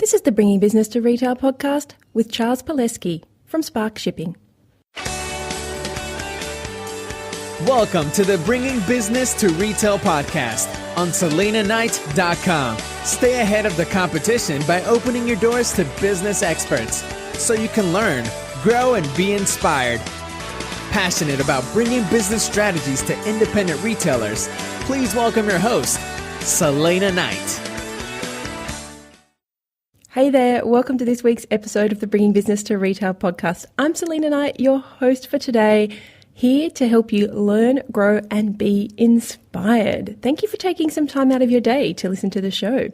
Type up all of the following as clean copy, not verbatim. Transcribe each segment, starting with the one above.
This is the Bringing Business to Retail podcast with Charles Palleschi from Spark Shipping. Welcome to the Bringing Business to Retail podcast on SelenaKnight.com. Stay ahead of the competition by opening your doors to business experts so you can learn, grow, and be inspired. Passionate about bringing business strategies to independent retailers, please welcome your host, Selena Knight. Hey there, welcome to this week's episode of the Bringing Business to Retail podcast. I'm Selena Knight, your host for today, here to help you learn, grow, and be inspired. Thank you for taking some time out of your day to listen to the show.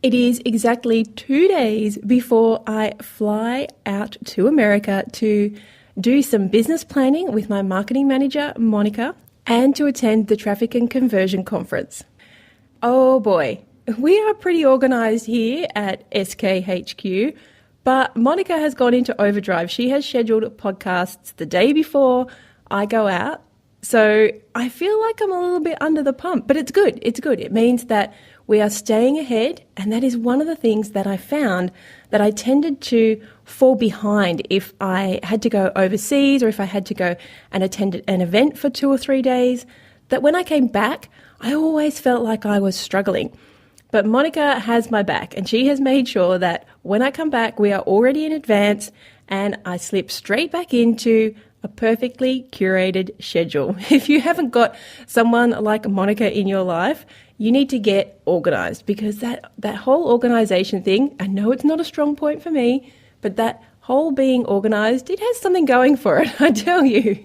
It is exactly 2 days before I fly out to America to do some business planning with my marketing manager, Monica, and to attend the Traffic and Conversion Conference. Oh boy. We are pretty organised here at SKHQ, but Monica has gone into overdrive. She has scheduled podcasts the day before I go out, so I feel like I'm a little bit under the pump, but it's good. It's good. It means that we are staying ahead, and that is one of the things that I found that I tended to fall behind if I had to go overseas or if I had to go and attend an event for 2 or 3 days, that when I came back, I always felt like I was struggling. But Monica has my back, and she has made sure that when I come back, we are already in advance, and I slip straight back into a perfectly curated schedule. If you haven't got someone like Monica in your life, you need to get organized, because that whole organization thing, I know it's not a strong point for me, but that whole being organized, it has something going for it, I tell you.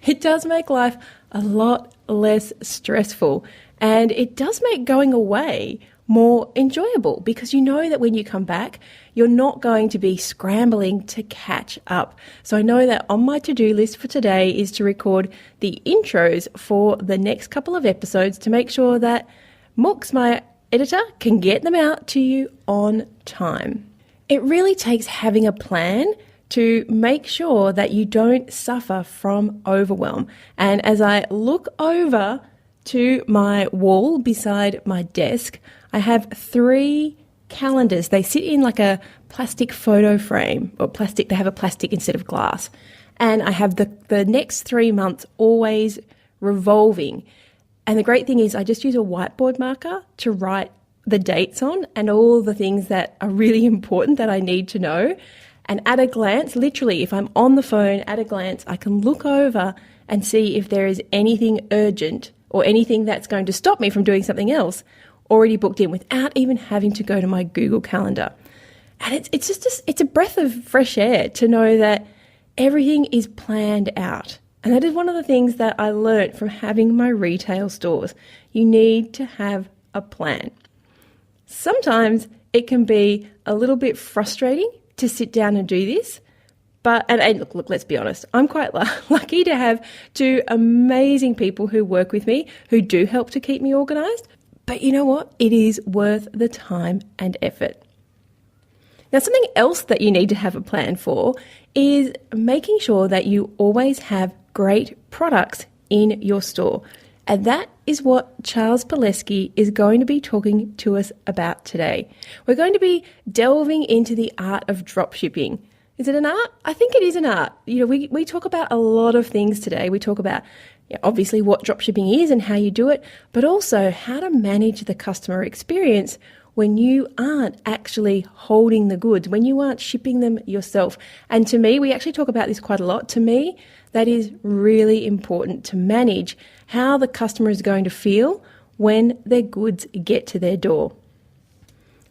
It does make life a lot less stressful, and it does make going away more enjoyable, because you know that when you come back, you're not going to be scrambling to catch up. So I know that on my to-do list for today is to record the intros for the next couple of episodes to make sure that Mooks, my editor, can get them out to you on time. It really takes having a plan to make sure that you don't suffer from overwhelm. And as I look over to my wall beside my desk, I have 3 calendars. They sit in like a plastic photo frame, or plastic. They have a plastic instead of glass. And I have the next 3 months always revolving. And the great thing is I just use a whiteboard marker to write the dates on and all the things that are really important that I need to know. And at a glance, literally, if I'm on the phone, at a glance, I can look over and see if there is anything urgent or anything that's going to stop me from doing something else already booked in without even having to go to my Google Calendar. And it's a breath of fresh air to know that everything is planned out. And that is one of the things that I learned from having my retail stores. You need to have a plan. Sometimes it can be a little bit frustrating to sit down and do this. But, and look, let's be honest, I'm quite lucky to have 2 amazing people who work with me who do help to keep me organised. But you know what? It is worth the time and effort. Now, something else that you need to have a plan for is making sure that you always have great products in your store. And that is what Charles Palleschi is going to be talking to us about today. We're going to be delving into the art of dropshipping. Is it an art? I think it is an art. You know, we talk about a lot of things today. We talk about obviously what dropshipping is and how you do it, but also how to manage the customer experience when you aren't actually holding the goods, when you aren't shipping them yourself. And to me, we actually talk about this quite a lot. To me, that is really important, to manage how the customer is going to feel when their goods get to their door.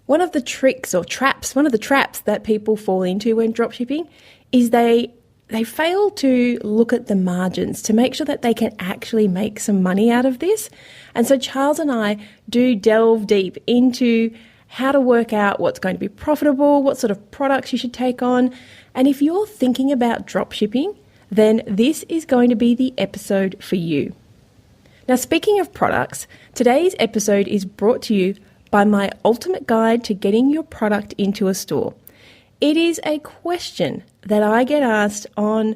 One of the tricks or traps, one of the traps that people fall into when dropshipping is they fail to look at the margins to make sure that they can actually make some money out of this. And so Charles and I do delve deep into how to work out what's going to be profitable, what sort of products you should take on. And if you're thinking about dropshipping, then this is going to be the episode for you. Now, speaking of products, today's episode is brought to you by my ultimate guide to getting your product into a store. It is a question that I get asked on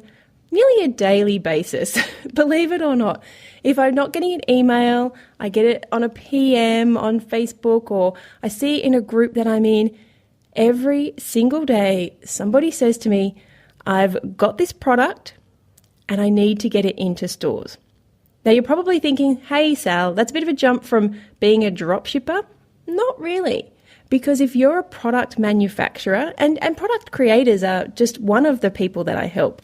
nearly a daily basis, believe it or not. If I'm not getting an email, I get it on a PM on Facebook, or I see it in a group that I'm in. Every single day, somebody says to me, I've got this product and I need to get it into stores. Now, you're probably thinking, hey, Sal, that's a bit of a jump from being a dropshipper. Not really, because if you're a product manufacturer, and product creators are just one of the people that I help,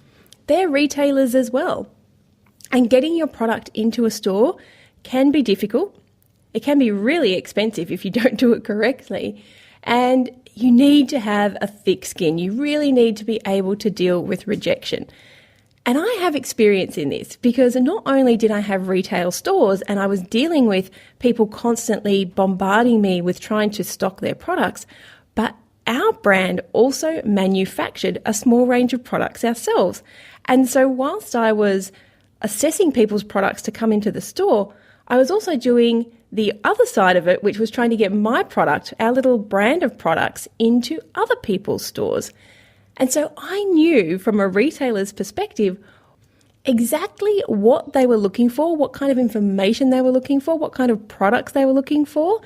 they're retailers as well. And getting your product into a store can be difficult. It can be really expensive if you don't do it correctly. And you need to have a thick skin. You really need to be able to deal with rejection. And I have experience in this because not only did I have retail stores and I was dealing with people constantly bombarding me with trying to stock their products, but our brand also manufactured a small range of products ourselves. And so whilst I was assessing people's products to come into the store, I was also doing the other side of it, which was trying to get my product, our little brand of products, into other people's stores. And so I knew from a retailer's perspective exactly what they were looking for, what kind of information they were looking for, what kind of products they were looking for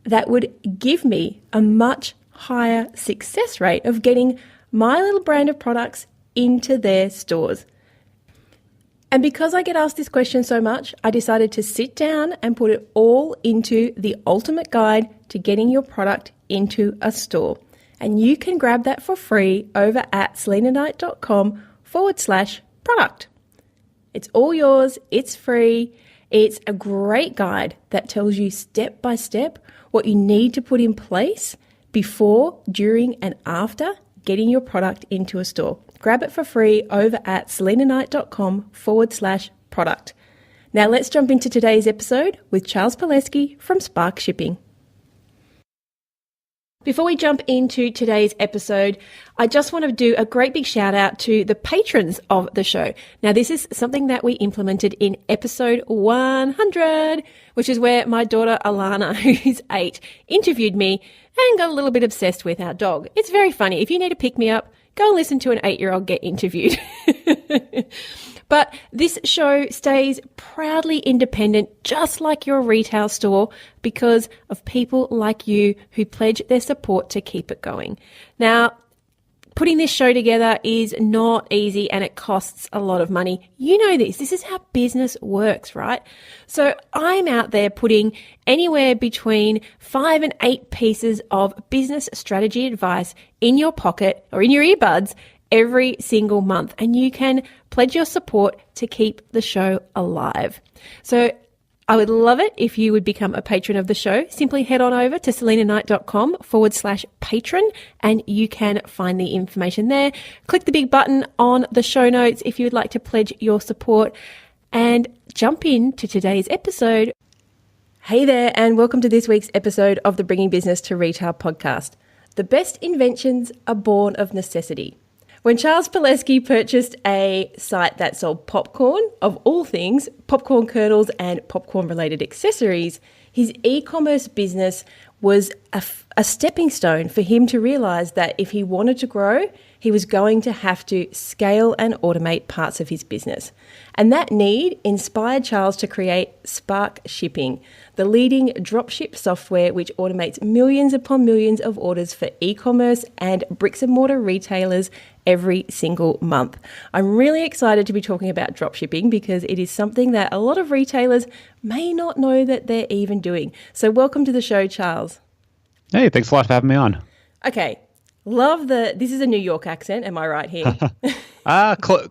that would give me a much higher success rate of getting my little brand of products into their stores. And because I get asked this question so much, I decided to sit down and put it all into the ultimate guide to getting your product into a store. And you can grab that for free over at selinaknight.com/product. It's all yours. It's free. It's a great guide that tells you step by step what you need to put in place before, during, and after getting your product into a store. Grab it for free over at selinaknight.com/product. Now let's jump into today's episode with Charles Palleschi from Spark Shipping. Before we jump into today's episode, I just want to do a great big shout out to the patrons of the show. Now, this is something that we implemented in episode 100, which is where my daughter Alana, who's 8, interviewed me and got a little bit obsessed with our dog. It's very funny. If you need to pick me up, go and listen to an 8-year-old get interviewed. But this show stays proudly independent, just like your retail store, because of people like you who pledge their support to keep it going. Now, putting this show together is not easy and it costs a lot of money. You know this. This is how business works, right? So I'm out there putting anywhere between 5 and 8 pieces of business strategy advice in your pocket or in your earbuds every single month, and you can pledge your support to keep the show alive. So I would love it if you would become a patron of the show. Simply head on over to selinaknight.com/patron and you can find the information there. Click the big button on the show notes if you would like to pledge your support, and jump into today's episode. Hey there, and welcome to this week's episode of the Bringing Business to Retail podcast. The best inventions are born of necessity. When Charles Palleschi purchased a site that sold popcorn, of all things, popcorn kernels and popcorn-related accessories, his e-commerce business was a stepping stone for him to realize that if he wanted to grow, he was going to have to scale and automate parts of his business. And that need inspired Charles to create Spark Shipping, the leading dropship software which automates millions upon millions of orders for e-commerce and bricks and mortar retailers every single month. I'm really excited to be talking about dropshipping because it is something that a lot of retailers may not know that they're even doing. So welcome to the show, Charles. Hey, thanks a lot for having me on. Okay. This is a New York accent, am I right here?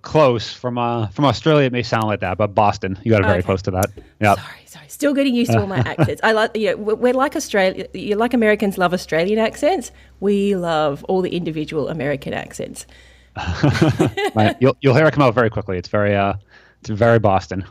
Close. From Australia, it may sound like that, but Boston, you got it very close to that. Yep. Sorry. Still getting used to all my accents. We're like Australia. You're like Americans love Australian accents. We love all the individual American accents. You'll hear it come out very quickly. It's very Boston.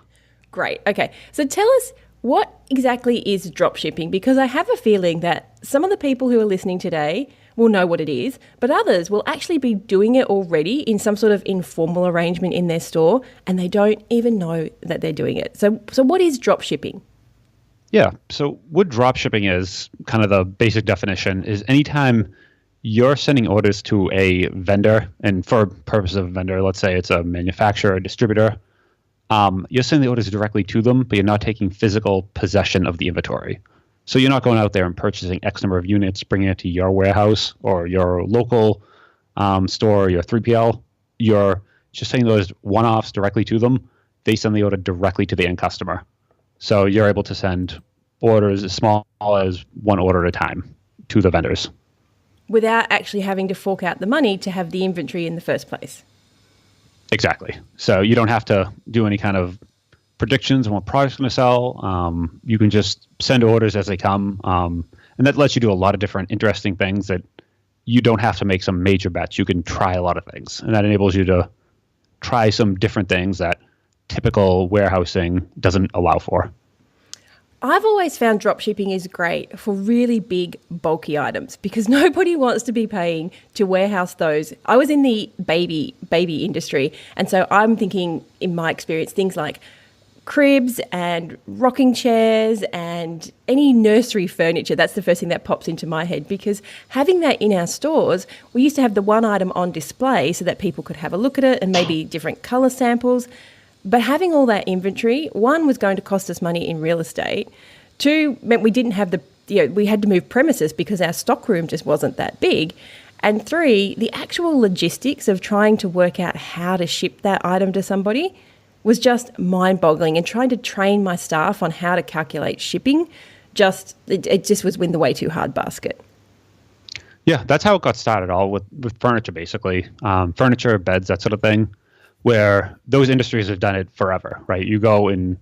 Great. Okay. So tell us, what exactly is dropshipping? Because I have a feeling that some of the people who are listening today will know what it is, but others will actually be doing it already in some sort of informal arrangement in their store, and they don't even know that they're doing it. So what is dropshipping? Yeah. So what dropshipping is, kind of the basic definition, is anytime you're sending orders to a vendor, and for purpose of a vendor, let's say it's a manufacturer or distributor, you're sending the orders directly to them, but you're not taking physical possession of the inventory. So you're not going out there and purchasing X number of units, bringing it to your warehouse or your local store, your 3PL. You're just sending those one-offs directly to them. They send the order directly to the end customer. So you're able to send orders as small as one order at a time to the vendors. Without actually having to fork out the money to have the inventory in the first place. Exactly. So you don't have to do any kind of predictions on what product's going to sell. You can just send orders as they come. And that lets you do a lot of different interesting things that you don't have to make some major bets. You can try a lot of things. And that enables you to try some different things that typical warehousing doesn't allow for. I've always found dropshipping is great for really big, bulky items because nobody wants to be paying to warehouse those. I was in the baby industry, and so I'm thinking, in my experience, things like cribs and rocking chairs and any nursery furniture. That's the first thing that pops into my head, because having that in our stores, we used to have the one item on display so that people could have a look at it and maybe different color samples. But having all that inventory, one, was going to cost us money in real estate. Two, meant we didn't have we had to move premises because our stock room just wasn't that big. And three, the actual logistics of trying to work out how to ship that item to somebody was just mind-boggling, and trying to train my staff on how to calculate shipping, it just was in the way too hard basket. Yeah, that's how it got started, all with furniture, basically. Furniture, beds, that sort of thing, where those industries have done it forever, right? You go in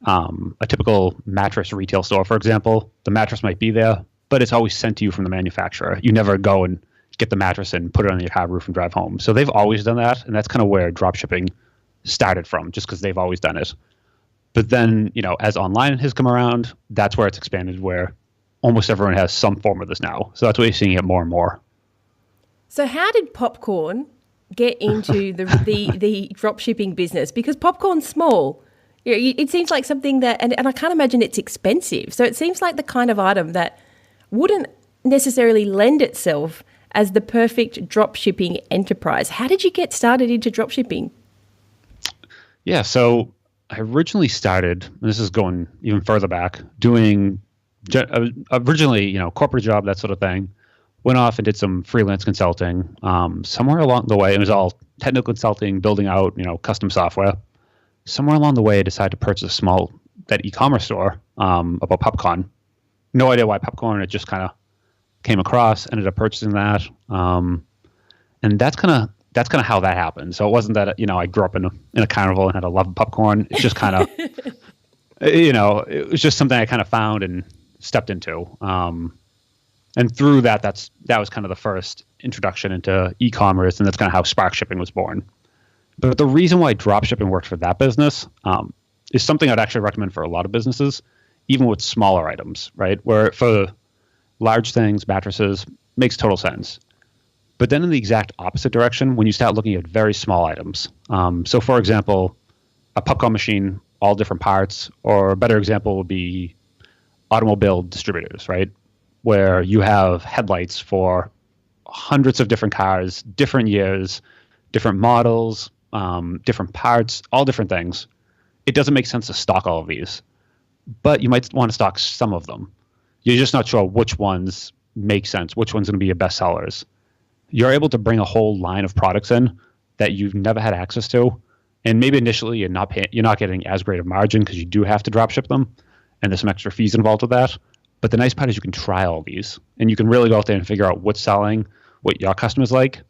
a typical mattress retail store, for example, the mattress might be there, but it's always sent to you from the manufacturer. You never go and get the mattress and put it on your car roof and drive home. So they've always done that, and that's kind of where dropshipping started from, just because they've always done it. But then, as online has come around, that's where it's expanded, where almost everyone has some form of this now. So that's why you're seeing it more and more. So how did popcorn get into the drop shipping business? Because popcorn's small. It seems like something that, and I can't imagine it's expensive. So it seems like the kind of item that wouldn't necessarily lend itself as the perfect drop shipping enterprise. How did you get started into drop shipping? Yeah, so I originally started, and this is going even further back, doing originally, corporate job, that sort of thing. Went off and did some freelance consulting. Somewhere along the way, it was all technical consulting, building out, custom software. Somewhere along the way, I decided to purchase that eCommerce store about popcorn. No idea why popcorn. It just kind of came across, ended up purchasing that. And that's kind of how that happened. So it wasn't that, I grew up in a carnival and had a love of popcorn. It's just kind of, it was just something I kind of found and stepped into. And through that was kind of the first introduction into e-commerce, and that's kind of how Spark Shipping was born. But the reason why dropshipping worked for that business is something I'd actually recommend for a lot of businesses, even with smaller items, right? Where for large things, mattresses, makes total sense. But then in the exact opposite direction, when you start looking at very small items. So for example, a popcorn machine, all different parts, or a better example would be automobile distributors, right? Where you have headlights for hundreds of different cars, different years, different models, different parts, all different things. It doesn't make sense to stock all of these, but you might want to stock some of them. You're just not sure which ones make sense, which one's going to be your best sellers. You're able to bring a whole line of products in that you've never had access to, and maybe initially you're not getting as great a margin because you do have to drop ship them, and there's some extra fees involved with that. But the nice part is you can try all these, and you can really go out there and figure out what's selling, what your customers like,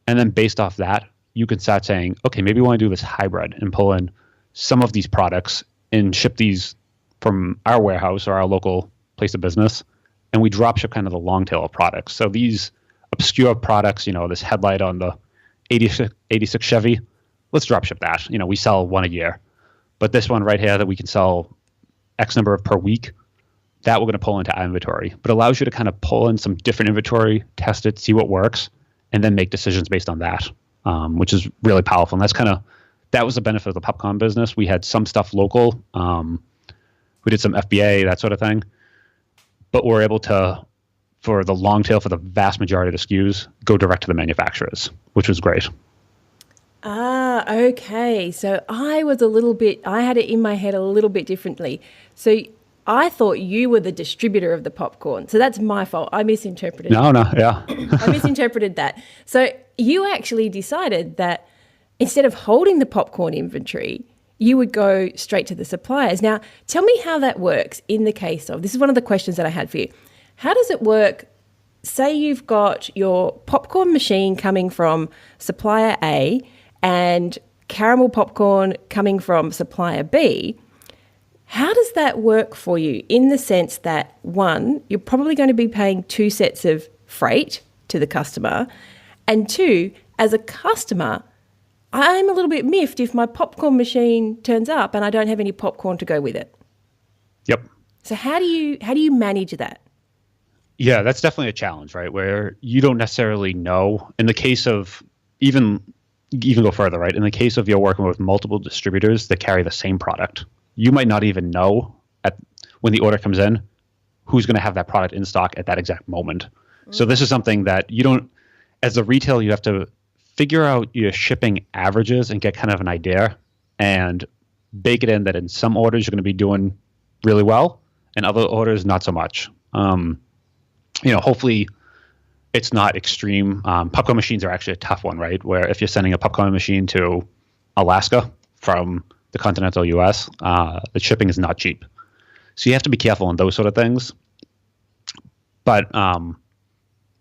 and then based off that, you can start saying, okay, maybe we want to do this hybrid and pull in some of these products and ship these from our warehouse or our local place of business, and we drop ship kind of the long tail of products. So these obscure products, this headlight on the 86 Chevy, let's drop ship that. We sell one a year, but this one right here that we can sell X number of per week, that we're going to pull into our inventory. But it allows you to kind of pull in some different inventory, test it, see what works, and then make decisions based on that, which is really powerful. And that was the benefit of the popcorn business. We had some stuff local. We did some FBA, that sort of thing. But we're able to, for the long tail, for the vast majority of the SKUs, go direct to the manufacturers, which was great. Okay. So I had it in my head a little bit differently. So I thought you were the distributor of the popcorn. So that's my fault. I misinterpreted. No, yeah. I misinterpreted that. So you actually decided that instead of holding the popcorn inventory, you would go straight to the suppliers. Now, tell me how that works in the case of, this is one of the questions that I had for you. How does it work? Say you've got your popcorn machine coming from supplier A and caramel popcorn coming from supplier B. How does that work for you in the sense that, one, you're probably going to be paying 2 sets of freight to the customer, and 2, as a customer, I'm a little bit miffed if my popcorn machine turns up and I don't have any popcorn to go with it. Yep. So how do you manage that? Yeah, that's definitely a challenge, right? Where you don't necessarily know. In the case of even go further, right? In the case of you're working with multiple distributors that carry the same product, you might not even know when the order comes in who's going to have that product in stock at that exact moment. So this is something that you don't, as a retailer, you have to figure out your shipping averages and get kind of an idea and bake it in that in some orders you're going to be doing really well and other orders not so much. Hopefully it's not extreme. Popcorn machines are actually a tough one, right? Where if you're sending a popcorn machine to Alaska from the continental US, the shipping is not cheap. So you have to be careful on those sort of things. But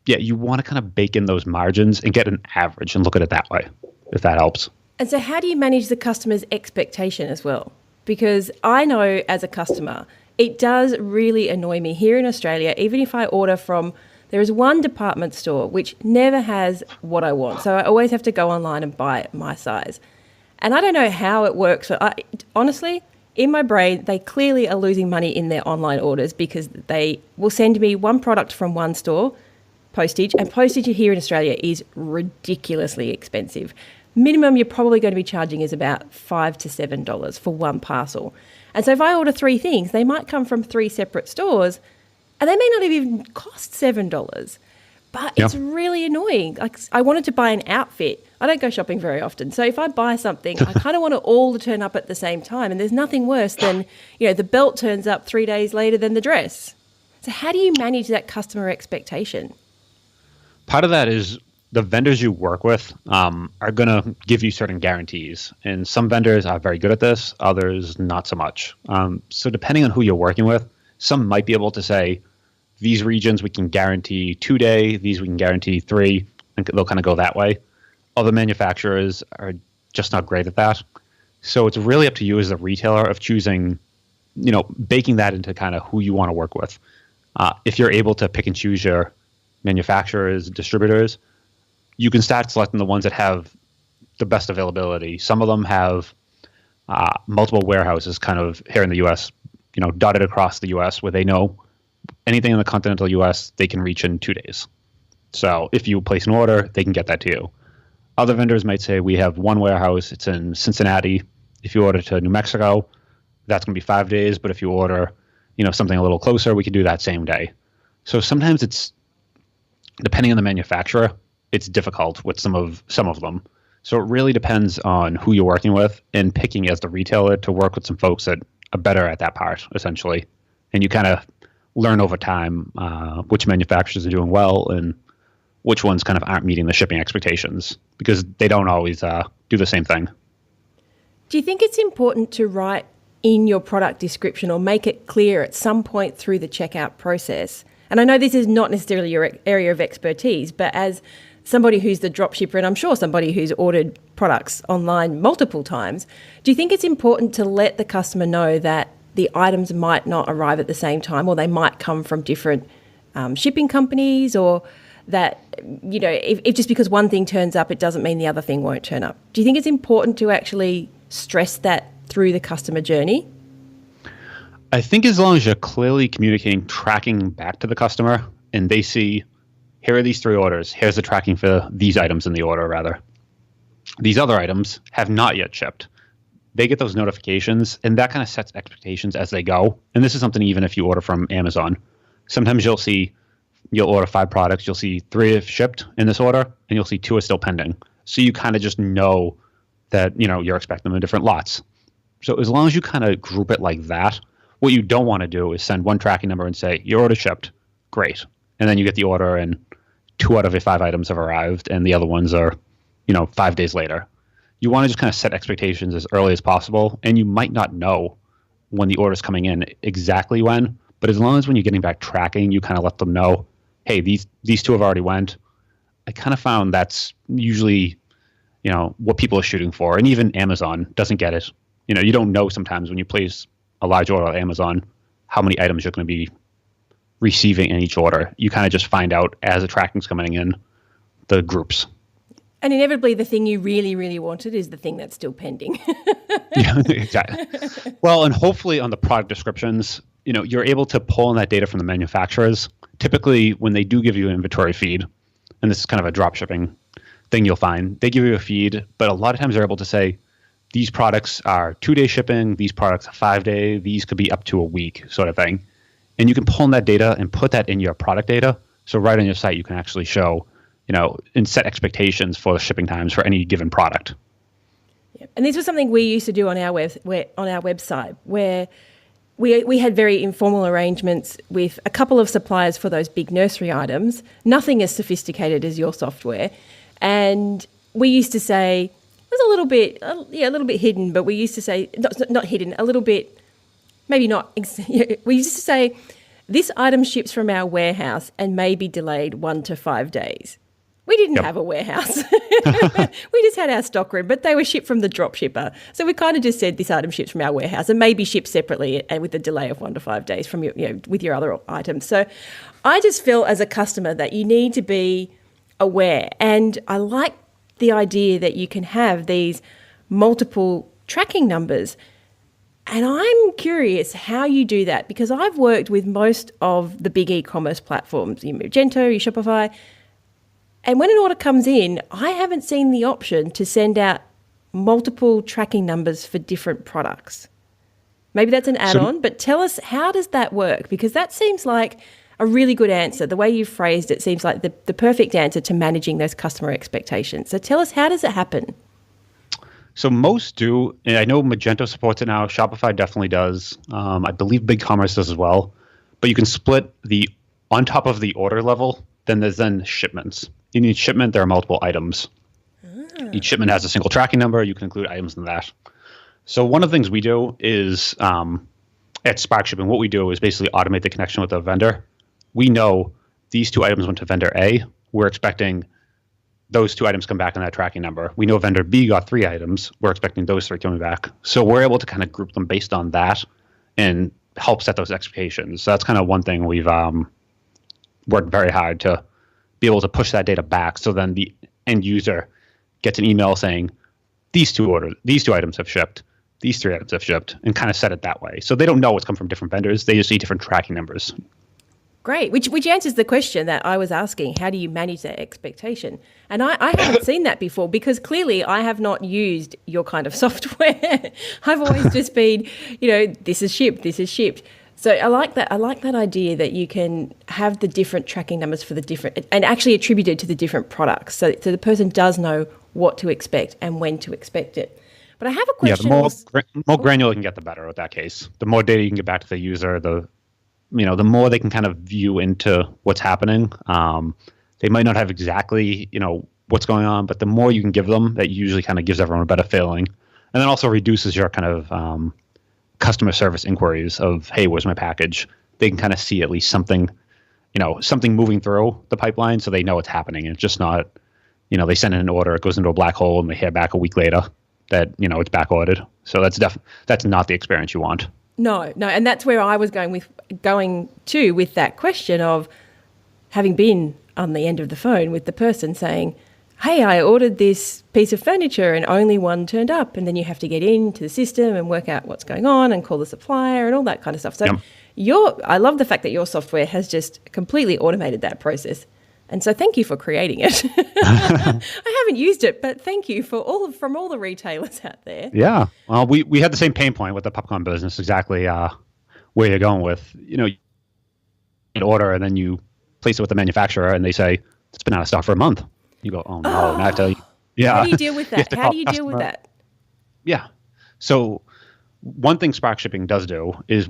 you want to kind of bake in those margins and get an average and look at it that way, if that helps. And so how do you manage the customer's expectation as well? Because I know as a customer, it does really annoy me here in Australia, even if I order from, there is one department store which never has what I want. So I always have to go online and buy it my size. And I don't know how it works. Honestly, in my brain, they clearly are losing money in their online orders because they will send me one product from one store, postage, and postage here in Australia is ridiculously expensive. Minimum you're probably going to be charging is about $5 to $7 for one parcel. And so if I order 3 things, they might come from 3 separate stores and they may not even cost $7. But it's really annoying. Like, I wanted to buy an outfit. I don't go shopping very often. So if I buy something, I kind of want it all to turn up at the same time. And there's nothing worse than, the belt turns up 3 days later than the dress. So how do you manage that customer expectation? Part of that is the vendors you work with are going to give you certain guarantees. And some vendors are very good at this, others not so much. So depending on who you're working with, some might be able to say, these regions we can guarantee 2-day, these we can guarantee 3, and they'll kind of go that way. Other manufacturers are just not great at that. So it's really up to you as a retailer of choosing, baking that into kind of who you want to work with. If you're able to pick and choose your manufacturers, distributors, you can start selecting the ones that have the best availability. Some of them have multiple warehouses kind of here in the U.S., dotted across the U.S. where they know anything in the continental U.S. they can reach in 2 days. So if you place an order, they can get that to you. Other vendors might say, we have one warehouse, it's in Cincinnati. If you order to New Mexico, that's going to be 5 days. But if you order, something a little closer, we can do that same day. So sometimes it's, depending on the manufacturer, it's difficult with some of them. So it really depends on who you're working with and picking as the retailer to work with some folks that are better at that part, essentially. And you kind of learn over time which manufacturers are doing well and which ones kind of aren't meeting the shipping expectations, because they don't always do the same thing. Do you think it's important to write in your product description or make it clear at some point through the checkout process? And I know this is not necessarily your area of expertise, but as somebody who's the dropshipper, and I'm sure somebody who's ordered products online multiple times, do you think it's important to let the customer know that the items might not arrive at the same time, or they might come from different shipping companies, or that, if just because one thing turns up, it doesn't mean the other thing won't turn up? Do you think it's important to actually stress that through the customer journey? I think as long as you're clearly communicating, tracking back to the customer, and they see, here are these 3 orders, here's the tracking for these items in the order, rather. These other items have not yet shipped. They get those notifications, and that kind of sets expectations as they go. And this is something even if you order from Amazon. Sometimes you'll order 5 products, you'll see 3 have shipped in this order, and you'll see 2 are still pending. So you kind of just know that, you're expecting them in different lots. So as long as you kind of group it like that, What you don't want to do is send one tracking number and say, your order shipped. Great. And then you get the order and 2 out of your 5 items have arrived and the other ones are, 5 days later. You want to just kind of set expectations as early as possible. And you might not know when the order is coming in exactly when, but as long as when you're getting back tracking, you kind of let them know, hey, these 2 have already went. I kind of found that's usually, what people are shooting for. And even Amazon doesn't get it. You don't know sometimes when you place a large order on Amazon how many items you're going to be receiving in each order. You kind of just find out as the tracking's coming in, the groups. And inevitably, the thing you really, really wanted is the thing that's still pending. Yeah, exactly. Well, and hopefully on the product descriptions, you're able to pull in that data from the manufacturers. Typically, when they do give you an inventory feed, and this is kind of a drop shipping thing you'll find, they give you a feed, but a lot of times they're able to say, these products are 2-day shipping, these products are 5-day, these could be up to a week sort of thing. And you can pull in that data and put that in your product data. So right on your site, you can actually show, and set expectations for the shipping times for any given product. Yep. And this was something we used to do on our website, where we had very informal arrangements with a couple of suppliers for those big nursery items, nothing as sophisticated as your software. And we used to say, it was a little bit hidden, but we used to say, not hidden, a little bit, maybe not. We used to say, this item ships from our warehouse and may be delayed 1 to 5 days. We didn't have a warehouse. We just had our stockroom, but they were shipped from the dropshipper. So we kind of just said this item ships from our warehouse and may be shipped separately and with a delay of 1 to 5 days from with your other items. So I just feel as a customer that you need to be aware. And I like the idea that you can have these multiple tracking numbers. And I'm curious how you do that, because I've worked with most of the big e-commerce platforms, your Magento, your Shopify. And when an order comes in, I haven't seen the option to send out multiple tracking numbers for different products. Maybe that's an add-on, but tell us, how does that work? Because that seems like a really good answer. The way you've phrased it seems like the perfect answer to managing those customer expectations. So tell us, how does it happen? So most do, and I know Magento supports it now. Shopify definitely does. I believe BigCommerce does as well. But you can split on top of the order level, then there's shipments. In each shipment, there are multiple items. Each shipment has a single tracking number. You can include items in that. So one of the things we do is at Spark Shipping, what we do is basically automate the connection with the vendor. We know these 2 items went to vendor A. We're expecting those 2 items come back in that tracking number. We know vendor B got 3 items. We're expecting those 3 coming back. So we're able to kind of group them based on that and help set those expectations. So that's kind of one thing we've worked very hard to be able to push that data back, so then the end user gets an email saying, these 2 items have shipped, these 3 items have shipped, and kind of set it that way. So they don't know what's come from different vendors. They just see different tracking numbers. Great, which answers the question that I was asking, how do you manage that expectation? And I haven't seen that before, because clearly I have not used your kind of software. I've always just been, this is shipped. So I like that idea that you can have the different tracking numbers for the different, and actually attributed to the different products. So the person does know what to expect and when to expect it. But I have a question. Yeah, the more granular you can get, the better with that case. The more data you can get back to the user, the more they can kind of view into what's happening. They might not have exactly, what's going on, but the more you can give them, that usually kind of gives everyone a better feeling. And then also reduces your kind of customer service inquiries of, hey, where's my package? They can kind of see at least something, something moving through the pipeline, so they know it's happening. It's just not, they send in an order, it goes into a black hole, and they hear back a week later that, it's back ordered. So that's not the experience you want. No, and that's where I was going to with that question of having been on the end of the phone with the person saying, hey, I ordered this piece of furniture and only one turned up, and then you have to get into the system and work out what's going on and call the supplier and all that kind of stuff. So I love the fact that your software has just completely automated that process. And so thank you for creating it. I haven't used it, but thank you from all the retailers out there. Yeah. Well, we had the same pain point with the popcorn business, exactly where you're going with, an order, and then you place it with the manufacturer and they say, it's been out of stock for a month. You go, oh no, and I have to, How do you deal with that? How do you deal with that? Yeah. So one thing Spark Shipping does do is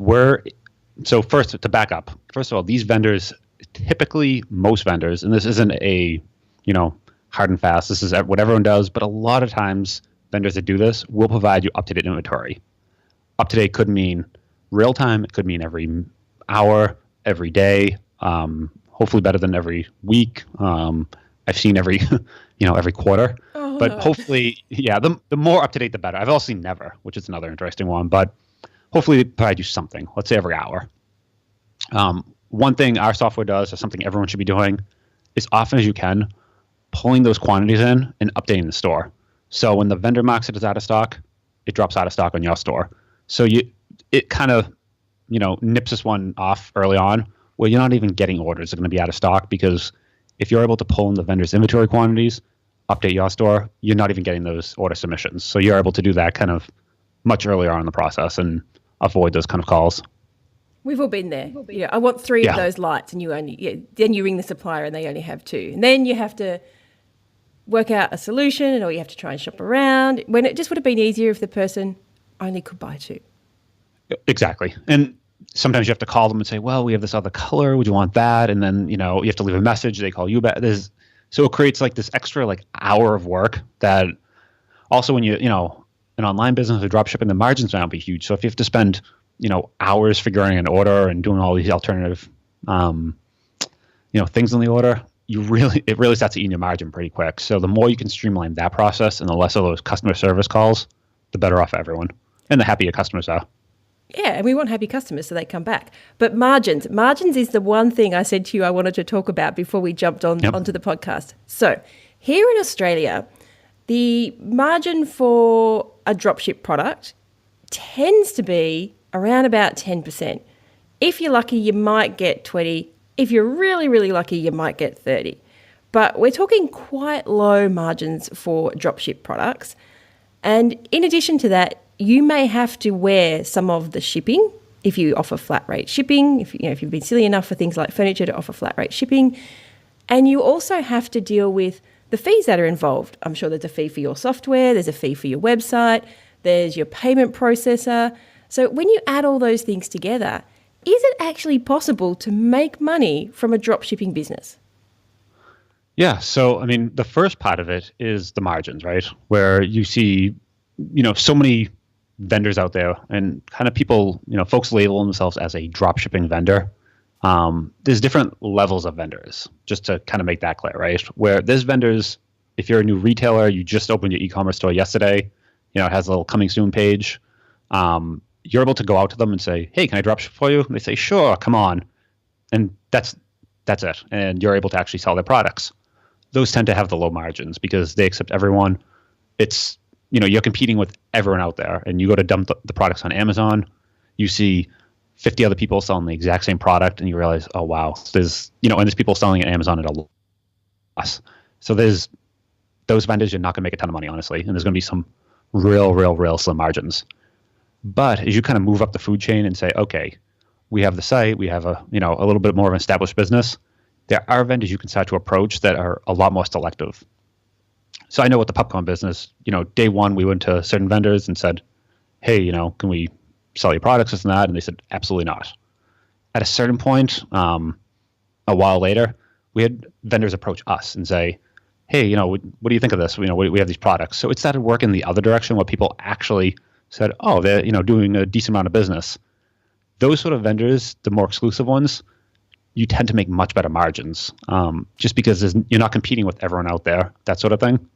so first, to back up, first of all, these vendors, typically most vendors, and this isn't a, hard and fast, this is what everyone does, but a lot of times vendors that do this will provide you up-to-date inventory. Up-to-date could mean real time, it could mean every hour, every day, hopefully better than every week. I've seen every, every quarter. Oh, but no. hopefully, the more up-to-date, the better. I've also seen never, which is another interesting one. But hopefully they provide you something, let's say every hour. One thing our software does, or something everyone should be doing, is often as you can, pulling those quantities in and updating the store. So when the vendor marks it as out of stock, it drops out of stock on your store. So it kind of, nips this one off early on, where you're not even getting orders that are going to be out of stock, because if you're able to pull in the vendor's inventory quantities, update your store, you're not even getting those order submissions. So you're able to do that kind of much earlier on in the process and avoid those kind of calls. We've all been there. I want 3 of those lights, and then you ring the supplier and they only have 2. And then you have to work out a solution, or you have to try and shop around, when it just would have been easier if the person only could buy 2. Exactly. And sometimes you have to call them and say, well, we have this other color, would you want that? And then, you have to leave a message, they call you back. So it creates like this extra hour of work that also when an online business or drop shipping, the margins might not be huge. So if you have to spend, hours figuring an order and doing all these alternative, things in the order, it really starts eating your margin pretty quick. So the more you can streamline that process and the less of those customer service calls, the better off everyone. And the happier customers are. Yeah, and we want happy customers so they come back. But margins is the one thing I said to you I wanted to talk about before we jumped onto the podcast. So here in Australia, the margin for a dropship product tends to be around about 10%. If you're lucky, you might get 20. If you're really, really lucky, you might get 30. But we're talking quite low margins for dropship products. And in addition to that, you may have to wear some of the shipping if you offer flat rate shipping, if you've been silly enough for things like furniture to offer flat rate shipping. And you also have to deal with the fees that are involved. I'm sure there's a fee for your software, there's a fee for your website, there's your payment processor. So when you add all those things together, is it actually possible to make money from a drop shipping business? Yeah. So, the first part of it is the margins, right? Where you see, so many vendors out there and kind of people, folks label themselves as a drop shipping vendor. There's different levels of vendors, just to kind of make that clear, right? Where there's vendors, if you're a new retailer, you just opened your e-commerce store yesterday, it has a little coming soon page. You're able to go out to them and say, hey, can I drop ship for you? And they say, sure, come on. And that's it. And you're able to actually sell their products. Those tend to have the low margins because they accept everyone. It's, you're competing with everyone out there, and you go to dump the products on Amazon, you see 50 other people selling the exact same product, and you realize, oh, wow, there's people selling it on Amazon at a loss. So there's those vendors, you're not going to make a ton of money, honestly, and there's going to be some real slim margins. But as you kind of move up the food chain and say, okay, we have the site, we have a little bit more of an established business, there are vendors you can start to approach that are a lot more selective. So I know with the popcorn business, day one, we went to certain vendors and said, hey, can we sell your products, this and that? And they said, absolutely not. At a certain point, a while later, we had vendors approach us and say, hey, what do you think of this? We have these products. So it started working the other direction where people actually said, oh, they're, doing a decent amount of business. Those sort of vendors, the more exclusive ones, you tend to make much better margins, just because you're not competing with everyone out there, that sort of thing.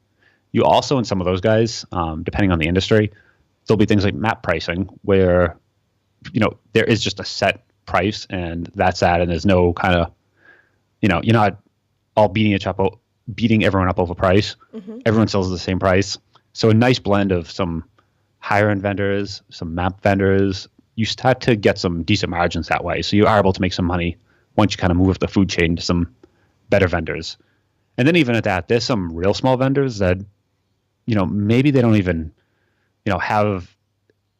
You also, in some of those guys, depending on the industry, there'll be things like map pricing where, there is just a set price and that's that. And there's no kind of, you're not all beating everyone up over price. Mm-hmm. Everyone sells at the same price. So a nice blend of some higher end vendors, some map vendors, you start to get some decent margins that way. So you are able to make some money once you kind of move up the food chain to some better vendors. And then even at that, there's some real small vendors that, maybe they don't even, have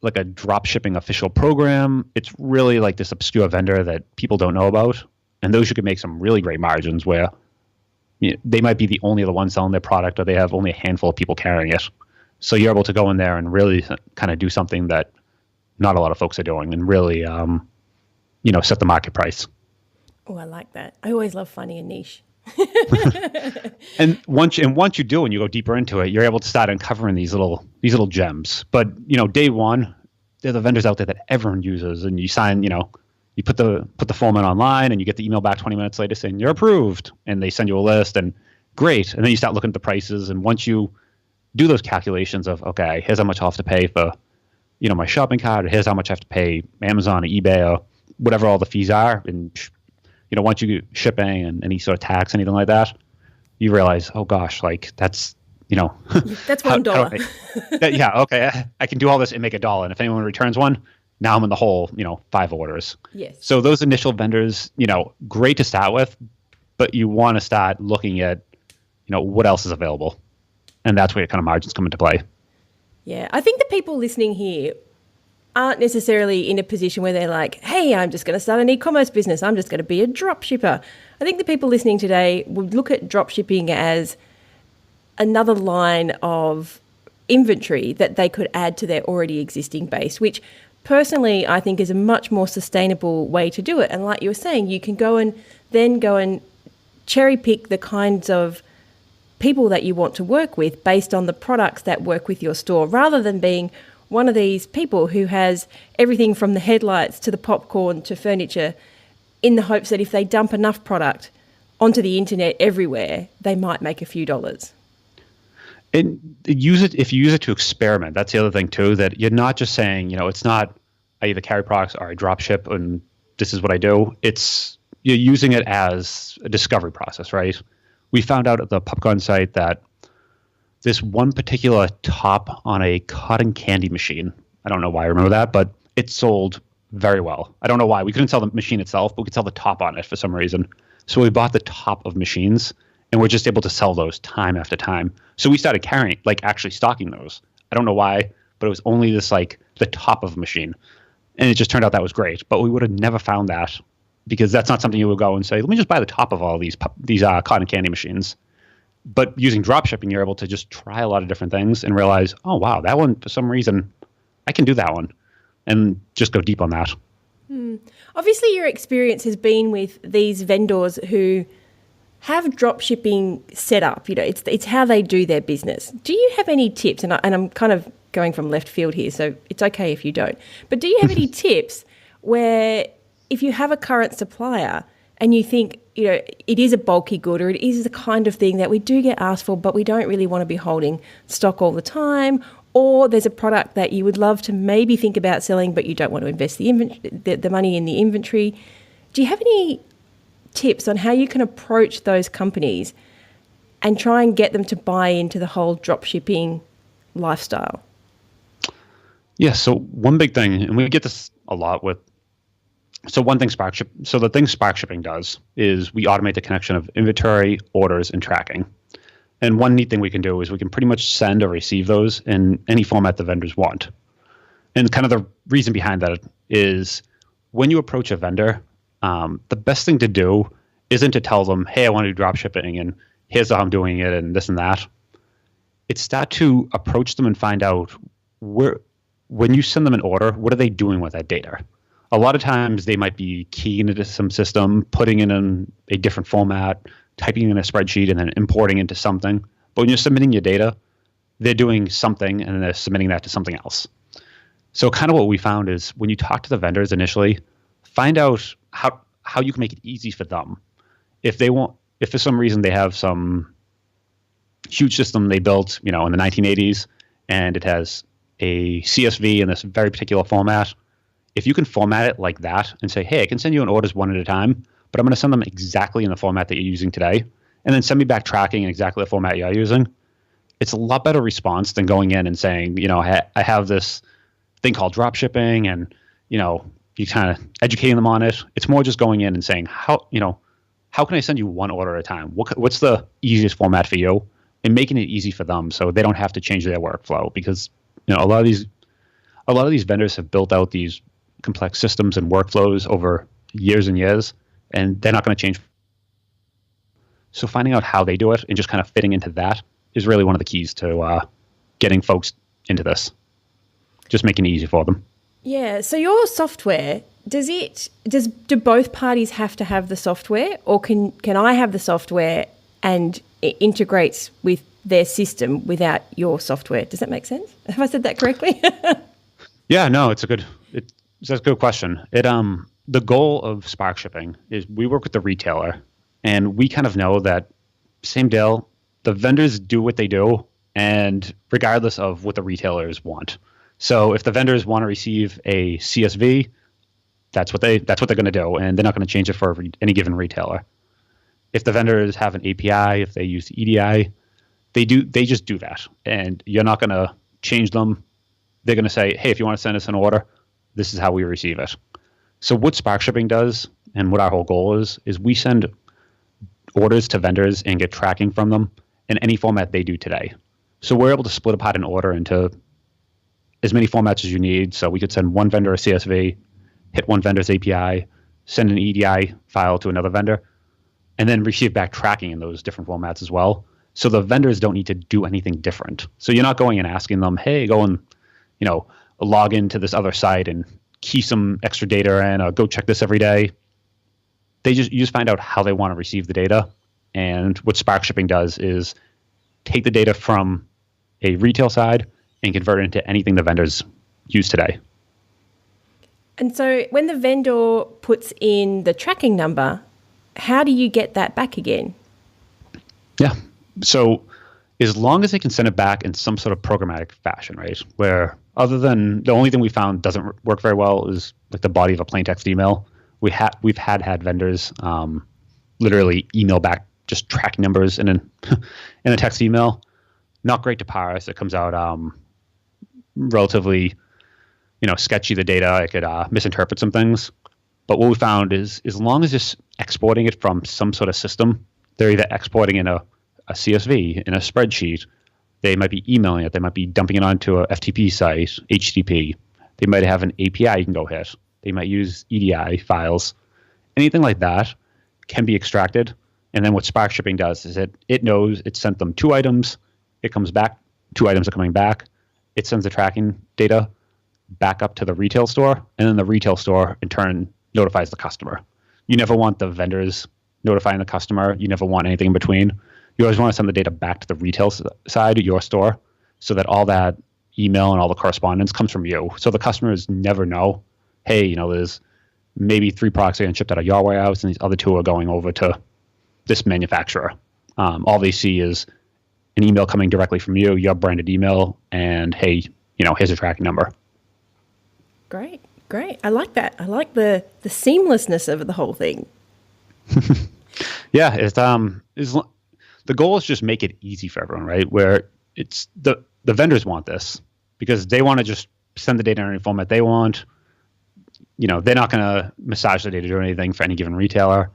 like a drop shipping official program. It's really like this obscure vendor that people don't know about. And those you can make some really great margins where they might be the only other one selling their product, or they have only a handful of people carrying it. So you're able to go in there and really kind of do something that, not a lot of folks are doing, and really, set the market price. Oh, I like that. I always love finding a niche. And once you do, and you go deeper into it, you're able to start uncovering these little gems. But day one, there are the vendors out there that everyone uses, and you sign, you put the form in online, and you get the email back 20 minutes later saying you're approved, and they send you a list, and great. And then you start looking at the prices, and once you do those calculations of, okay, here's how much I'll have to pay for, my shopping cart, or here's how much I have to pay Amazon or eBay or whatever all the fees are, and once you get shipping and any sort of tax, anything like that, you realize, oh gosh, like that's that's $1. Yeah, okay, I can do all this and make $1, and if anyone returns one, now I'm in the hole, 5 orders. Yes. So those initial vendors, great to start with, but you want to start looking at, what else is available. And that's where kind of margins come into play. Yeah, I think the people listening here aren't necessarily in a position where they're like, hey, I'm just going to start an e-commerce business. I'm just going to be a drop shipper. I think the people listening today would look at drop shipping as another line of inventory that they could add to their already existing base, which personally I think is a much more sustainable way to do it. And like you were saying, you can go and cherry pick the kinds of people that you want to work with based on the products that work with your store, rather than being one of these people who has everything from the headlights to the popcorn to furniture, in the hopes that if they dump enough product onto the internet everywhere, they might make a few dollars. And if you use it to experiment, that's the other thing too, that you're not just saying, it's not I either carry products or I drop ship and this is what I do. You're using it as a discovery process, right? We found out at the popcorn site that this one particular top on a cotton candy machine, I don't know why I remember that, but it sold very well. I don't know why. We couldn't sell the machine itself, but we could sell the top on it for some reason. So we bought the top of machines, and we're just able to sell those time after time. So we started carrying, actually stocking those. I don't know why, but it was only this, the top of a machine. And it just turned out that was great. But we would have never found that, because that's not something you would go and say, let me just buy the top of all these cotton candy machines. But using dropshipping, you're able to just try a lot of different things and realize, oh, wow, that one, for some reason, I can do that one, and just go deep on that. Obviously, your experience has been with these vendors who have dropshipping set up. It's how they do their business. Do you have any tips? And I'm kind of going from left field here, so it's okay if you don't. But do you have any tips where if you have a current supplier and you think, it is a bulky good, or it is the kind of thing that we do get asked for, but we don't really want to be holding stock all the time, or there's a product that you would love to maybe think about selling, but you don't want to invest the money in the inventory. Do you have any tips on how you can approach those companies and try and get them to buy into the whole dropshipping lifestyle? Yeah, so one big thing, and we get this a lot with, so the thing Spark Shipping does is we automate the connection of inventory, orders, and tracking. And one neat thing we can do is we can pretty much send or receive those in any format the vendors want. And kind of the reason behind that is when you approach a vendor, the best thing to do isn't to tell them, hey, I want to do drop shipping and here's how I'm doing it and this and that. It's start to approach them and find out when you send them an order, what are they doing with that data? A lot of times they might be keying into some system, putting in a different format, typing in a spreadsheet, and then importing into something. But when you're submitting your data, they're doing something and they're submitting that to something else. So kind of what we found is when you talk to the vendors initially, find out how you can make it easy for them. If for some reason they have some huge system they built, in the 1980s, and it has a CSV in this very particular format, if you can format it like that and say, hey, I can send you an orders one at a time, but I'm going to send them exactly in the format that you're using today, and then send me back tracking in exactly the format you're using, it's a lot better response than going in and saying, I have this thing called drop shipping, and, you kind of educating them on it. It's more just going in and saying, how can I send you one order at a time? What's the easiest format for you? And making it easy for them so they don't have to change their workflow, because, a lot of these vendors have built out these complex systems and workflows over years and years, and they're not going to change. So finding out how they do it and just kind of fitting into that is really one of the keys to getting folks into this. Just making it easy for them. Yeah. So your software, do both parties have to have the software, or can I have the software and it integrates with their system without your software? Does that make sense? Have I said that correctly? Yeah, no, that's a good question. The goal of Spark Shipping is we work with the retailer, and we kind of know that same deal, the vendors do what they do, and regardless of what the retailers want. So if the vendors want to receive a CSV, that's what they're going to do, and they're not going to change it for any given retailer. If the vendors have an API, if they use EDI, they just do that, and you're not going to change them. They're going to say, hey, if you want to send us an order, this is how we receive it. So what Spark Shipping does, and what our whole goal is we send orders to vendors and get tracking from them in any format they do today. So we're able to split apart an order into as many formats as you need. So we could send one vendor a CSV, hit one vendor's API, send an EDI file to another vendor, and then receive back tracking in those different formats as well. So the vendors don't need to do anything different. So you're not going and asking them, hey, go and log into this other site and key some extra data in, or go check this every day. You just find out how they want to receive the data. And what Spark Shipping does is take the data from a retail side and convert it into anything the vendors use today. And so when the vendor puts in the tracking number, how do you get that back again? Yeah. So as long as they can send it back in some sort of programmatic fashion, right? Where other than the only thing we found doesn't work very well is like the body of a plain text email. We've had vendors literally email back just tracking numbers in a text email. Not great to parse. It comes out relatively, sketchy, the data. I could misinterpret some things. But what we found is as long as it's exporting it from some sort of system, they're either exporting in a CSV, in a spreadsheet, they might be emailing it, they might be dumping it onto a FTP site, HTTP. They might have an API you can go hit. They might use EDI files. Anything like that can be extracted. And then what Spark Shipping does is it knows it sent them 2 items. It comes back, 2 items are coming back. It sends the tracking data back up to the retail store, and then the retail store in turn notifies the customer. You never want the vendors notifying the customer. You never want anything in between. You always want to send the data back to the retail side, your store, so that all that email and all the correspondence comes from you. So the customers never know, hey, there's maybe 3 products getting shipped out of your warehouse and these other 2 are going over to this manufacturer. All they see is an email coming directly from you, your branded email, and hey, here's a tracking number. Great. I like that. I like the seamlessness of the whole thing. Yeah, the goal is just make it easy for everyone, right? Where it's the vendors want this because they want to just send the data in any format they want. They're not going to massage the data or anything for any given retailer.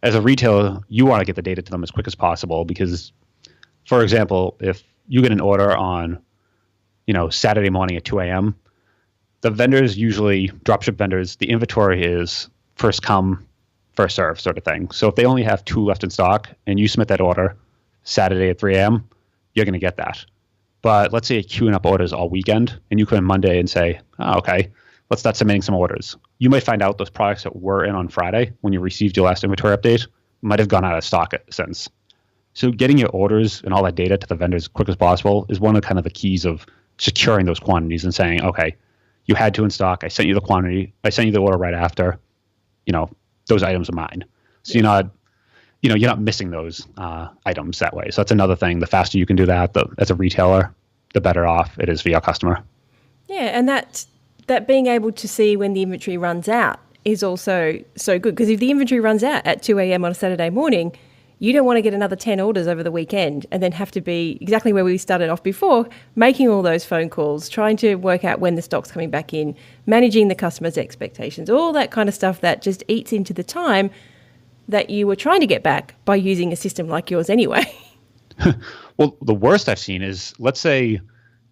As a retailer, you want to get the data to them as quick as possible because, for example, if you get an order on, Saturday morning at 2 a.m., the vendors usually, dropship vendors, the inventory is first come, first serve sort of thing. So if they only have 2 left in stock and you submit that order Saturday at 3 a.m., you're going to get that. But let's say you're queuing up orders all weekend and you come in Monday and say, oh, okay, let's start submitting some orders. You might find out those products that were in on Friday when you received your last inventory update might have gone out of stock since. So getting your orders and all that data to the vendors as quick as possible is one of kind of the keys of securing those quantities and saying, okay, you had 2 in stock. I sent you the quantity. I sent you the order right after. Those items are mine. So you're not missing those items that way. So that's another thing. The faster you can do that, as a retailer, the better off it is for your customer. Yeah, and that being able to see when the inventory runs out is also so good because if the inventory runs out at 2 a.m. on a Saturday morning, you don't want to get another 10 orders over the weekend and then have to be exactly where we started off before, making all those phone calls, trying to work out when the stock's coming back in, managing the customer's expectations, all that kind of stuff that just eats into the time that you were trying to get back by using a system like yours anyway. Well, the worst I've seen is let's say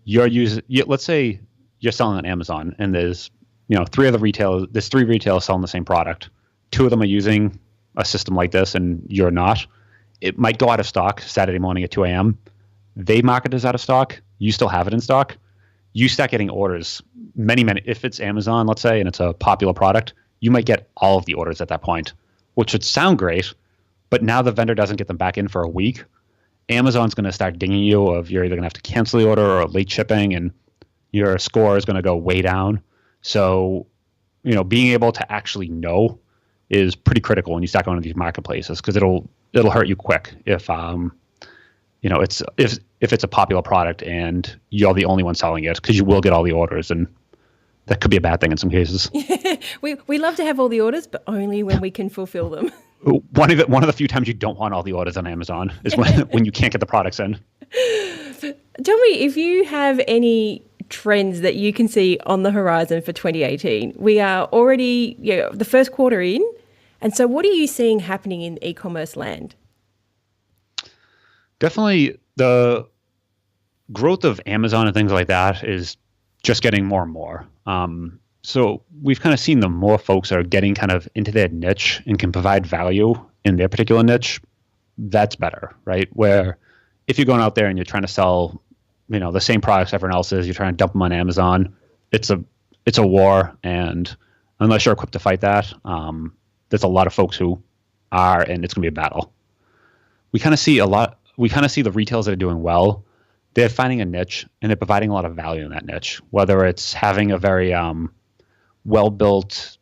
you're selling on Amazon and there's 3 retailers selling the same product. 2 of them are using a system like this and you're not. It might go out of stock Saturday morning at 2 a.m. They mark it as out of stock. You still have it in stock. you start getting orders, many, if it's Amazon, let's say, and it's a popular product, you might get all of the orders at that point, which would sound great, but now the vendor doesn't get them back in for a week. Amazon's going to start dinging you of you're either going to have to cancel the order or late shipping, and your score is going to go way down. So, being able to actually know is pretty critical when you start going to these marketplaces, because it'll hurt you quick if it's a popular product and you're the only one selling it, because you will get all the orders, and that could be a bad thing in some cases. We love to have all the orders, but only when we can fulfill them. One of the few times you don't want all the orders on Amazon is when you can't get the products in. Tell me if you have any trends that you can see on the horizon for 2018. We are already the first quarter in, and so what are you seeing happening in e-commerce land? Definitely the growth of Amazon and things like that is just getting more and more. So we've kind of seen the more folks are getting kind of into their niche and can provide value in their particular niche, that's better, right? Where if you're going out there and you're trying to sell, the same products everyone else is, you're trying to dump them on Amazon, it's a war. And unless you're equipped to fight that, there's a lot of folks who are, and it's going to be a battle. We kind of see the retailers that are doing well. They're finding a niche and they're providing a lot of value in that niche, whether it's having a very well-built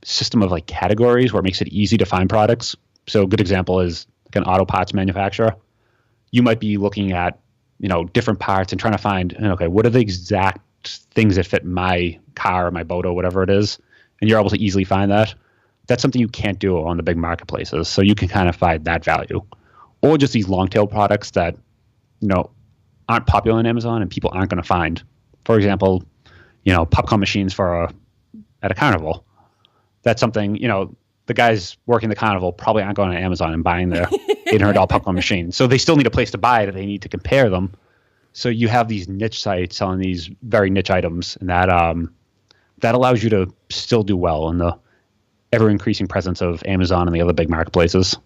system of like categories where it makes it easy to find products. So a good example is like an auto parts manufacturer. You might be looking at, different parts and trying to find, okay, what are the exact things that fit my car or my boat or whatever it is, and you're able to easily find that. That's something you can't do on the big marketplaces. So you can kind of find that value. Or just these long tail products that, aren't popular on Amazon and people aren't going to find. For example, popcorn machines at a carnival. That's something, the guys working the carnival probably aren't going to Amazon and buying their $800 popcorn machine. So they still need a place to buy it, and they need to compare them. So you have these niche sites selling these very niche items, and that allows you to still do well in the ever increasing presence of Amazon and the other big marketplaces.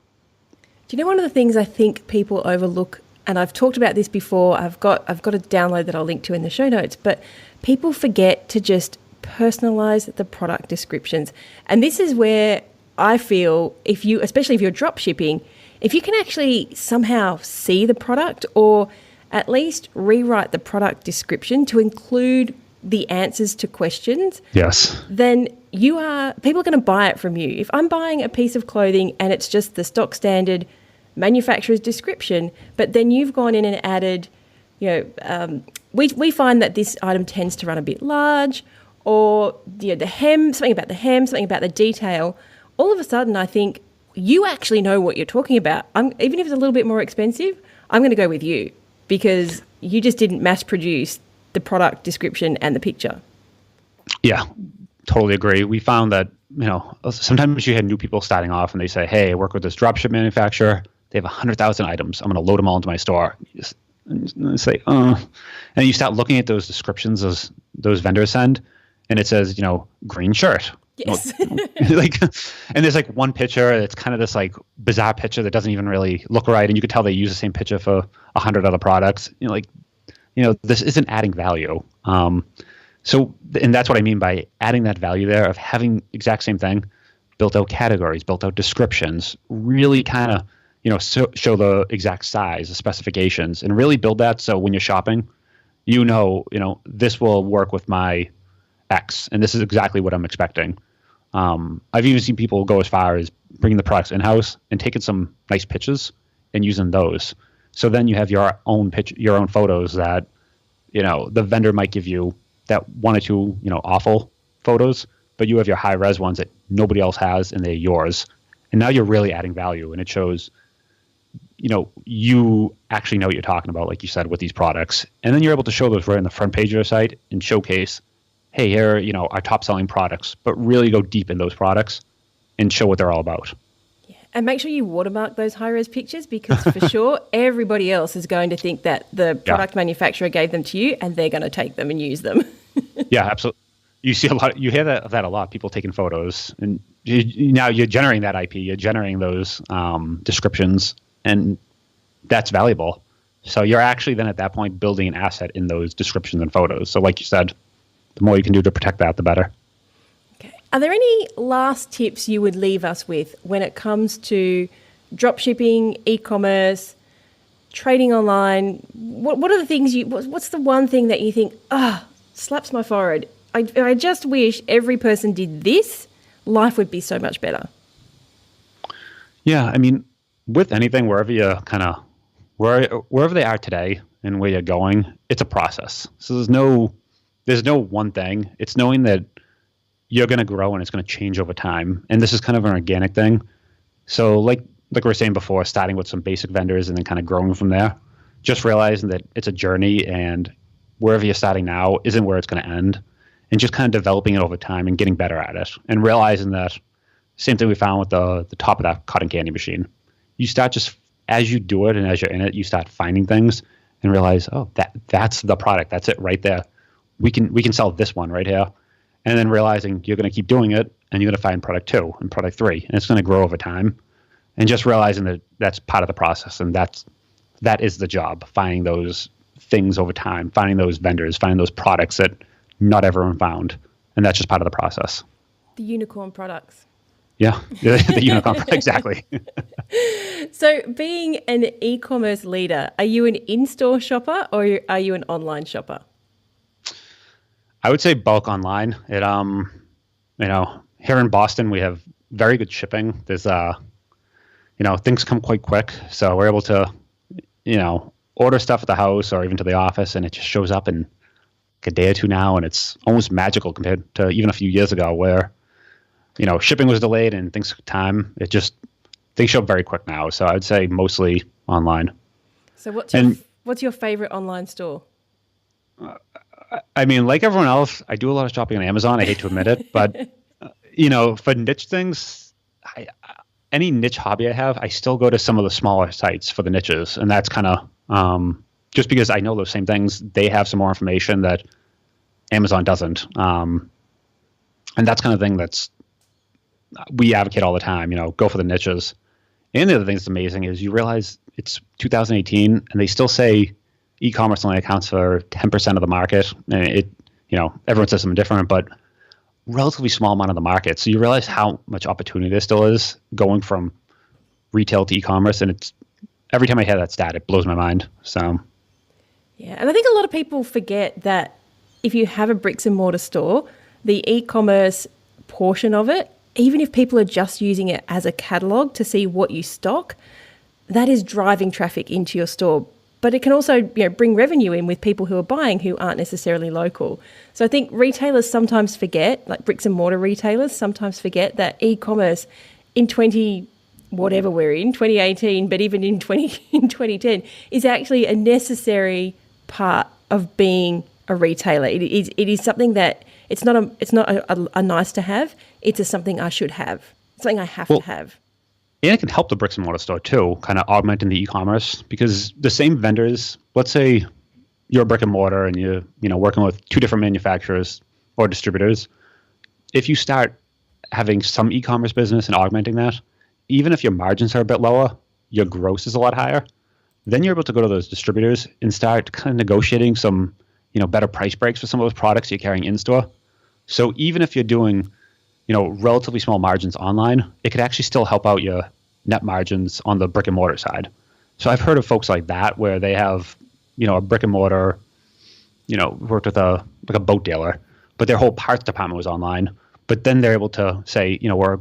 Do you know one of the things I think people overlook, and I've talked about this before, I've got a download that I'll link to in the show notes, but people forget to just personalize the product descriptions. And this is where I feel especially if you're drop shipping, if you can actually somehow see the product or at least rewrite the product description to include the answers to questions, yes, then people are going to buy it from you. If I'm buying a piece of clothing and it's just the stock standard manufacturer's description, but then you've gone in and added, we find that this item tends to run a bit large, or the hem, something about the detail. All of a sudden, I think you actually know what you're talking about. Even if it's a little bit more expensive, I'm going to go with you because you just didn't mass produce the product description and the picture. Yeah, totally agree. We found that, sometimes you had new people starting off and they say, hey, I work with this dropship manufacturer. They have 100,000 items. I'm going to load them all into my store. And say, and you start looking at those descriptions those vendors send, and it says, green shirt. Yes. And there's like one picture that's kind of this like bizarre picture that doesn't even really look right, and you could tell they use the same picture for 100 other products. This isn't adding value. So, and that's what I mean by adding that value there of having exact same thing, built out categories, built out descriptions, really kind of, show the exact size, the specifications, and really build that. So when you're shopping, this will work with my X, and this is exactly what I'm expecting. I've even seen people go as far as bringing the products in-house and taking some nice pictures and using those. So then you have your own photos that, the vendor might give you that one or two, awful photos, but you have your high-res ones that nobody else has, and they're yours. And now you're really adding value, and it shows, you actually know what you're talking about, like you said, with these products. And then you're able to show those right on the front page of your site and showcase, hey, here are, our top-selling products, but really go deep in those products and show what they're all about. Yeah. And make sure you watermark those high-res pictures, because for sure, everybody else is going to think that the product manufacturer gave them to you, and they're going to take them and use them. Yeah, absolutely. You see you hear that a lot, people taking photos, and now you're generating that IP, you're generating those descriptions, and that's valuable. So you're actually then at that point building an asset in those descriptions and photos. So like you said, the more you can do to protect that, the better. Okay. Are there any last tips you would leave us with when it comes to dropshipping, e-commerce, trading online? What are the things what's the one thing that you think, slaps my forehead? I just wish every person did this. Life would be so much better. Yeah, I mean, with anything, wherever they are today and where you're going, it's a process. So there's no one thing. It's knowing that you're going to grow and it's going to change over time. And this is kind of an organic thing. So like we were saying before, starting with some basic vendors and then kind of growing from there, just realizing that it's a journey and wherever you're starting now isn't where it's going to end, and just kind of developing it over time and getting better at it, and realizing that same thing we found with the top of that cotton candy machine. You start just, as you do it and as you're in it, you start finding things and realize, that's the product. That's it right there. We can sell this one right here. And then realizing you're going to keep doing it and you're going to find product 2 and product 3, and it's going to grow over time. And just realizing that that's part of the process, and that is the job, finding those things over time, finding those vendors, finding those products that not everyone found. And that's just part of the process. The unicorn products. Yeah, the unicorn, exactly. So being an e-commerce leader, are you an in-store shopper or are you an online shopper? I would say bulk online. It here in Boston we have very good shipping. There's things come quite quick, so we're able to order stuff at the house or even to the office, and it just shows up in a day or two now, and it's almost magical compared to even a few years ago where shipping was delayed and things took time. Things show up very quick now. So I would say mostly online. So what's your favorite online store? I mean, like everyone else, I do a lot of shopping on Amazon. I hate to admit it, but for niche things, any niche hobby I have, I still go to some of the smaller sites for the niches, and that's kind of just because I know those same things. They have some more information that Amazon doesn't, and that's kind of thing we advocate all the time. Go for the niches. And the other thing that's amazing is you realize it's 2018, and they still say e-commerce only accounts for 10% of the market. And everyone says something different, but relatively small amount of the market. So you realize how much opportunity there still is going from retail to e-commerce. And every time I hear that stat, it blows my mind. So, yeah. And I think a lot of people forget that if you have a bricks and mortar store, the e-commerce portion of it, even if people are just using it as a catalog to see what you stock, that is driving traffic into your store. But it can also bring revenue in with people who are buying who aren't necessarily local. So I think retailers sometimes forget, like bricks and mortar retailers sometimes forget that e-commerce in 2018, but even in 2010 is actually a necessary part of being a retailer. It is something that it's not a nice to have. It's something I should have. It's something I have to have. And it can help the bricks and mortar store too, kind of augmenting the e-commerce, because the same vendors, let's say you're a brick and mortar and you're working with 2 different manufacturers or distributors. If you start having some e-commerce business and augmenting that, even if your margins are a bit lower, your gross is a lot higher, then you're able to go to those distributors and start kind of negotiating some better price breaks for some of those products you're carrying in store. So even if you're doing relatively small margins online, it could actually still help out your net margins on the brick and mortar side. So I've heard of folks like that where they have, a brick and mortar, worked with a boat dealer, but their whole parts department was online. But then they're able to say, we're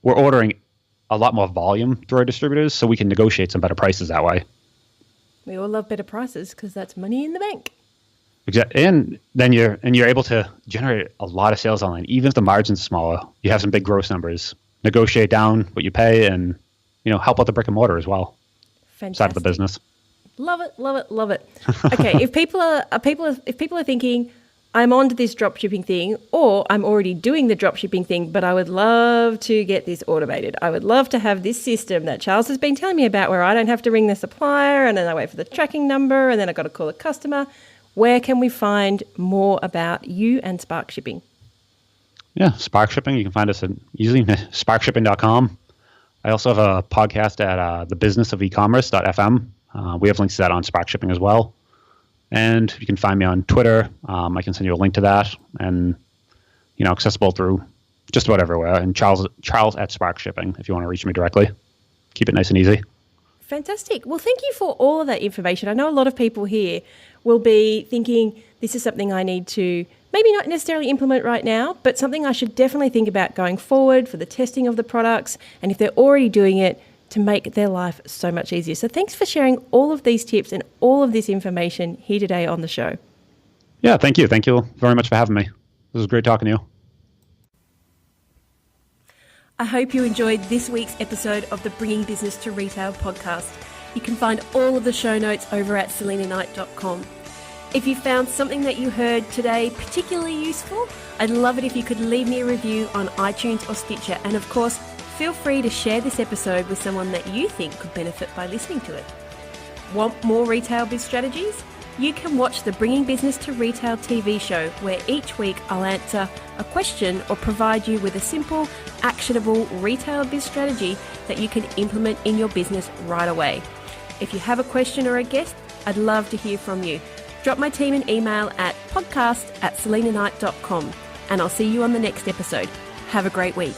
ordering a lot more volume through our distributors, so we can negotiate some better prices that way. We all love better prices because that's money in the bank. Exactly. And then you're able to generate a lot of sales online. Even if the margins are smaller, you have some big gross numbers. Negotiate down what you pay and, help out the brick and mortar as well. Fantastic. Side of the business. Love it, love it, love it. Okay, if people are thinking, I'm on to this dropshipping thing, or I'm already doing the dropshipping thing, but I would love to get this automated. I would love to have this system that Charles has been telling me about where I don't have to ring the supplier and then I wait for the tracking number and then I've got to call the customer. Where can we find more about you and Spark Shipping? Yeah, Spark Shipping. You can find us at easily sparkshipping.com. I also have a podcast at thebusinessofecommerce.fm. We have links to that on Spark Shipping as well. And you can find me on Twitter. I can send you a link to that, and accessible through just about everywhere. And Charles at Spark Shipping if you want to reach me directly. Keep it nice and easy. Fantastic. Well, thank you for all of that information. I know a lot of people here will be thinking this is something I need to maybe not necessarily implement right now, but something I should definitely think about going forward for the testing of the products, and if they're already doing it, to make their life so much easier. So thanks for sharing all of these tips and all of this information here today on the show. Yeah, thank you. Thank you very much for having me. This was great talking to you. I hope you enjoyed this week's episode of the Bringing Business to Retail podcast. You can find all of the show notes over at selinaknight.com. If you found something that you heard today particularly useful, I'd love it if you could leave me a review on iTunes or Stitcher. And of course, feel free to share this episode with someone that you think could benefit by listening to it. Want more retail biz strategies? You can watch the Bringing Business to Retail TV show, where each week I'll answer a question or provide you with a simple, actionable retail biz strategy that you can implement in your business right away. If you have a question or a guest, I'd love to hear from you. Drop my team an email at podcast@selinaknight.com, and I'll see you on the next episode. Have a great week.